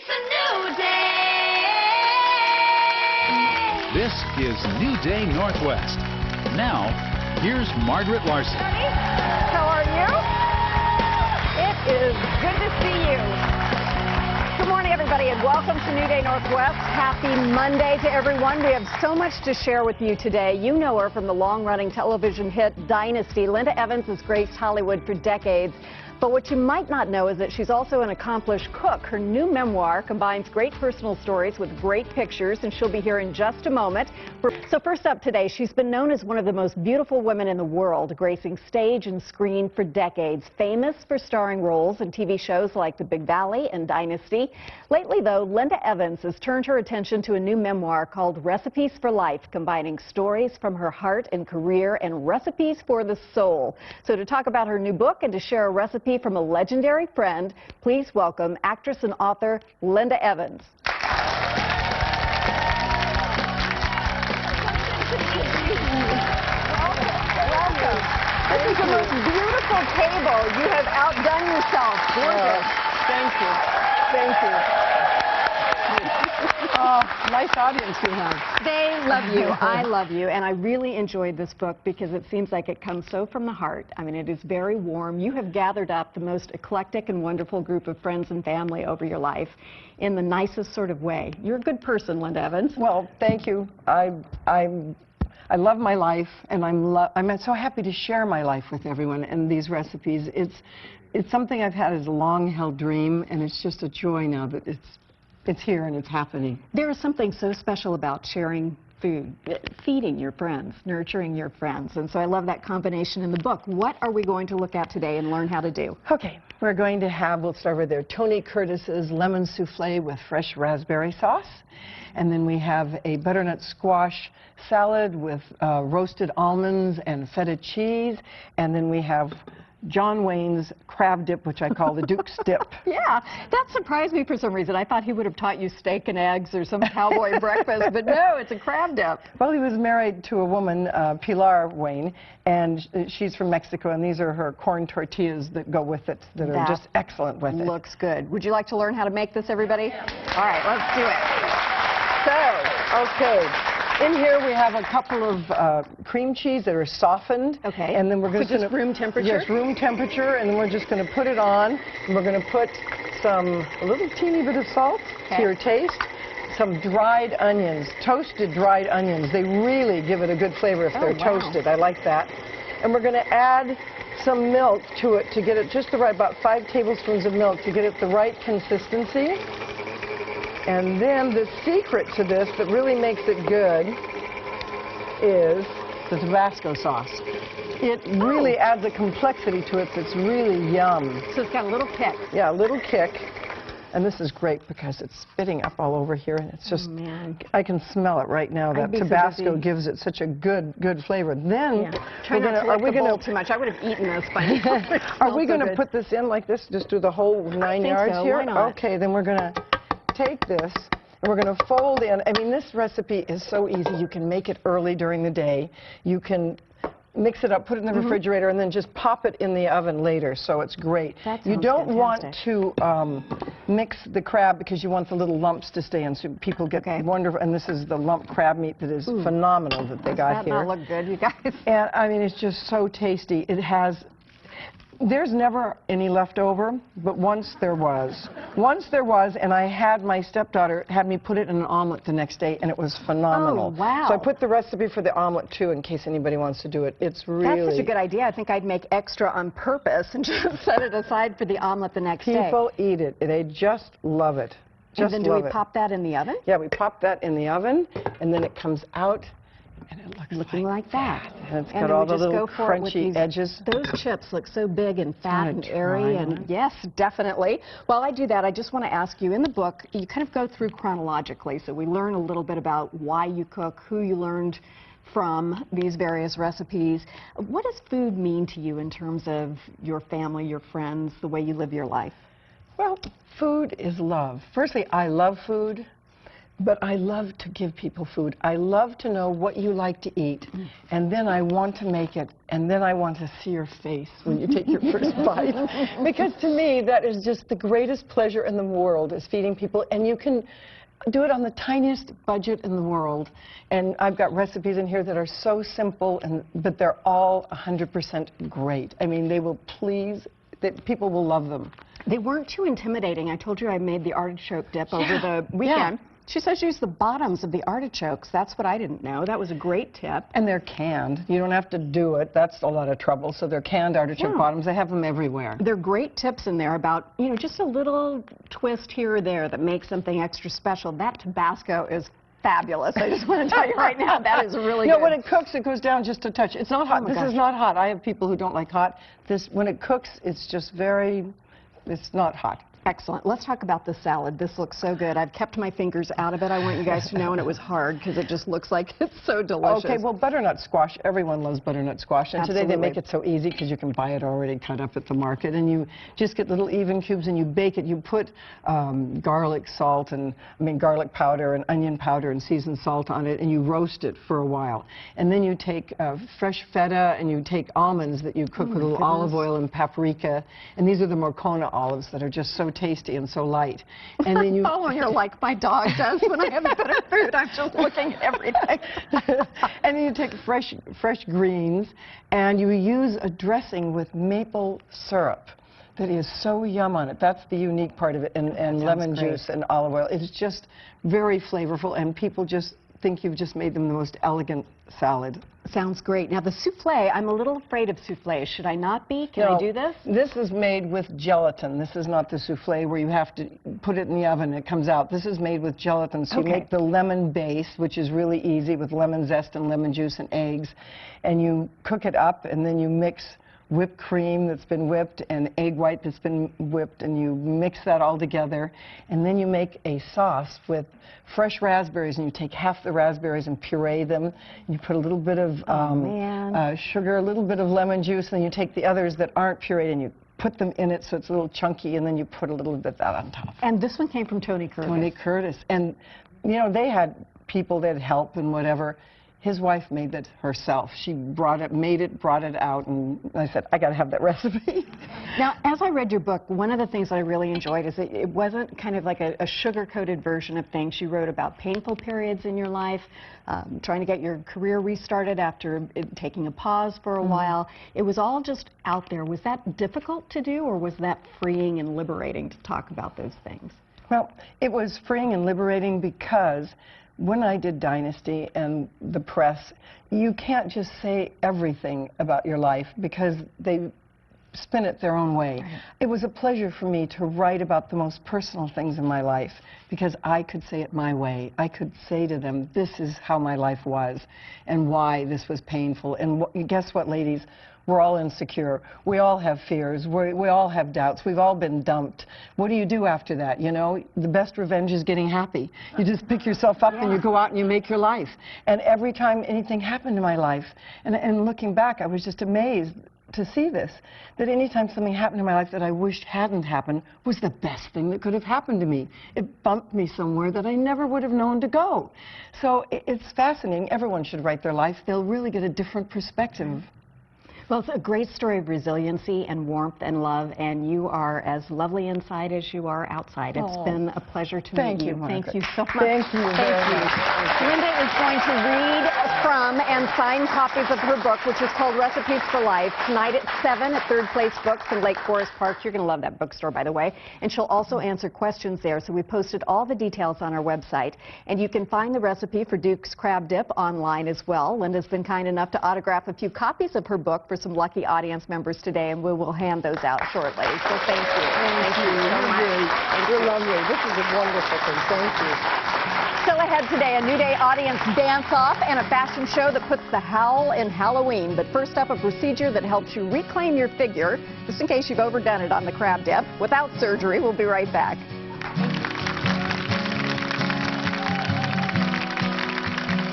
It's a new day. This is New Day Northwest. Now, here's Margaret Larson. How are you? It is good to see you. Good morning, everybody, and welcome to New Day Northwest. Happy Monday to everyone. We have so much to share with you today. You know her from the long-running television hit Dynasty. Linda Evans has graced Hollywood for decades. But what you might not know is that she's also an accomplished cook. Her new memoir combines great personal stories with great pictures, and she'll be here in just a moment. So first up today, she's been known as one of the most beautiful women in the world, gracing stage and screen for decades. Famous for starring roles in TV shows like The Big Valley and Dynasty. Lately, though, Linda Evans has turned her attention to a new memoir called Recipes for Life, combining stories from her heart and career and recipes for the soul. So to talk about her new book and to share a recipe from a legendary friend, please welcome actress and author Linda Evans. Welcome. This is the most beautiful table. You have outdone yourself. Gorgeous. Thank you. Thank you. Nice audience you have. They love you. I love you. And I really enjoyed this book because it seems like it comes so from the heart. I mean, it is very warm. You have gathered up the most eclectic and wonderful group of friends and family over your life in the nicest sort of way. You're a good person, Linda Evans. Well, thank you. I love my life, and I'm so happy to share my life with everyone and these recipes. It's something I've had as a long-held dream, and it's just a joy now that it's here and it's happening. There is something so special about sharing food, feeding your friends, nurturing your friends, and so I love that combination in the book. What are we going to look at today and learn how to do? Okay, we're going to have, we'll start with there, Tony Curtis's lemon souffle with fresh raspberry sauce. And then we have a butternut squash salad with roasted almonds and feta cheese. And then we have John Wayne's crab dip, which I call the Duke's dip. Yeah, that surprised me for some reason. I thought he would have taught you steak and eggs or some cowboy breakfast, but no, it's a crab dip. Well, he was married to a woman, Pilar Wayne, and she's from Mexico, and these are her corn tortillas that go with it that are just excellent with it. Looks good. Would you like to learn how to make this, everybody? All right, let's do it. So, okay. In here we have a couple of cream cheese that are softened. Okay. And then we're going to just room temperature? Yes, room temperature, and then we're just going to put it on. And we're going to put a little teeny bit of salt to your taste. Some dried onions, toasted dried onions. They really give it a good flavor if they're toasted. I like that. And we're going to add some milk to it to get it just the right, about 5 tablespoons of milk to get it the right consistency. And then the secret to this that really makes it good is the Tabasco sauce. It really adds a complexity to it that's really yum. So it's got a little kick. Yeah, a little kick. And this is great because it's spitting up all over here, and it's just, I can smell it right now. That Tabasco gives it such a good flavor. Then, Try not to lick the bowl too much. I would have eaten this by now. Are we going to put this in like this, just do the whole 9 yards here? Why not? Okay, then we're going to take this and we're going to fold in. I mean, this recipe is so easy. You can make it early during the day. You can mix it up, put it in the refrigerator, and then just pop it in the oven later, so it's great. You don't want to mix the crab because you want the little lumps to stay in, so people get wonderful. And this is the lump crab meat that is phenomenal that they got here. Does that not look good, you guys? And I mean, it's just so tasty. It has. There's never any left over, but once there was. Once there was, and I had my stepdaughter had me put it in an omelet the next day, and it was phenomenal. Oh, wow. So I put the recipe for the omelet, too, in case anybody wants to do it. It's really... That's such a good idea. I think I'd make extra on purpose and just set it aside for the omelet the next day. People eat it. They just love it. And then do we pop that in the oven? Yeah, we pop that in the oven, and then it comes out. And it looks looking like that. And it's got all the little crunchy edges. Those chips look so big and fat and airy, and yes, definitely. While I do that, I just want to ask you, in the book, you kind of go through chronologically, so we learn a little bit about why you cook, who you learned from these various recipes. What does food mean to you in terms of your family, your friends, the way you live your life? Well, food is love. Firstly, I love food. But I love to give people food. I love to know what you like to eat, and then I want to make it, and then I want to see your face when you take your first bite. Because to me, that is just the greatest pleasure in the world, is feeding people, and you can do it on the tiniest budget in the world. And I've got recipes in here that are so simple, but they're all 100% great. I mean, they will please, people will love them. They weren't too intimidating. I told you I made the artichoke dip over the weekend. Yeah. She says use the bottoms of the artichokes. That's what I didn't know. That was a great tip. And they're canned. You don't have to do it. That's a lot of trouble. So they're canned artichoke bottoms. They have them everywhere. There are great tips in there about, you know, just a little twist here or there that makes something extra special. That Tabasco is fabulous. I just want to tell you right now, that is really good. You know, when it cooks, it goes down just a touch. It's not hot. This is not hot. I have people who don't like hot. When it cooks, it's just it's not hot. Excellent. Let's talk about the salad. This looks so good. I've kept my fingers out of it. I want you guys to know, and it was hard because it just looks like it's so delicious. Okay, well, butternut squash. Everyone loves butternut squash. And Absolutely. Today they make it so easy because you can buy it already cut up at the market. And you just get little even cubes and you bake it. You put garlic powder and onion powder and seasoned salt on it, and you roast it for a while. And then you take fresh feta and you take almonds that you cook with a little olive oil and paprika. And these are the Morcona olives that are just so tasty and so light. And then you oh, you're like my dog does when I have a bit of food. I'm just looking at everything. And then you take fresh greens and you use a dressing with maple syrup that is so yum on it. That's the unique part of it. And lemon juice and olive oil. It's just very flavorful, and people just think you've just made them the most elegant salad. Sounds great. Now the souffle, I'm a little afraid of souffle. Should I not be? Can I do this? This is made with gelatin. This is not the souffle where you have to put it in the oven and it comes out. This is made with gelatin. So you make the lemon base, which is really easy, with lemon zest and lemon juice and eggs. And you cook it up, and then you mix whipped cream that's been whipped and egg white that's been whipped, and you mix that all together, and then you make a sauce with fresh raspberries, and you take half the raspberries and puree them, and you put a little bit of sugar, a little bit of lemon juice, and then you take the others that aren't pureed and you put them in it so it's a little chunky, and then you put a little bit of that on top. And this one came from Tony Curtis. Tony Curtis. And, you know, they had people that help and whatever. His wife made it herself. She brought it out, and I said, I got to have that recipe. Now, as I read your book, one of the things that I really enjoyed is that it wasn't kind of like a sugar-coated version of things. You wrote about painful periods in your life, trying to get your career restarted after taking a pause for a while. It was all just out there. Was that difficult to do, or was that freeing and liberating to talk about those things? Well, it was freeing and liberating because when I did Dynasty and the press, you can't just say everything about your life because they spin it their own way. Right. It was a pleasure for me to write about the most personal things in my life because I could say it my way. I could say to them, this is how my life was and why this was painful. And guess what, ladies? We're all insecure. We all have fears. We all have doubts. We've all been dumped. What do you do after that? You know, the best revenge is getting happy. You just pick yourself up and you go out and you make your life. And every time anything happened in my life, and looking back, I was just amazed to see this, that anytime something happened in my life that I wished hadn't happened was the best thing that could have happened to me. It bumped me somewhere that I never would have known to go. So it's fascinating. Everyone should write their life. They'll really get a different perspective. Well, it's a great story of resiliency and warmth and love, and you are as lovely inside as you are outside. It's been a pleasure to meet you. Thank you so much. Thank you very much. Linda is going to read from and sign copies of her book, which is called Recipes for Life, tonight at 7 at Third Place Books in Lake Forest Park. You're going to love that bookstore, by the way. And she'll also answer questions there, so we posted all the details on our website. And you can find the recipe for Duke's Crab Dip online as well. Linda's been kind enough to autograph a few copies of her book for some lucky audience members today, and we will hand those out shortly. So thank you. Thank you. You're lovely. This is a wonderful thing. Thank you. Still ahead today, a New Day audience dance-off and a fashion show that puts the howl in Halloween. But first up, a procedure that helps you reclaim your figure, just in case you've overdone it on the crab dip, without surgery. We'll be right back.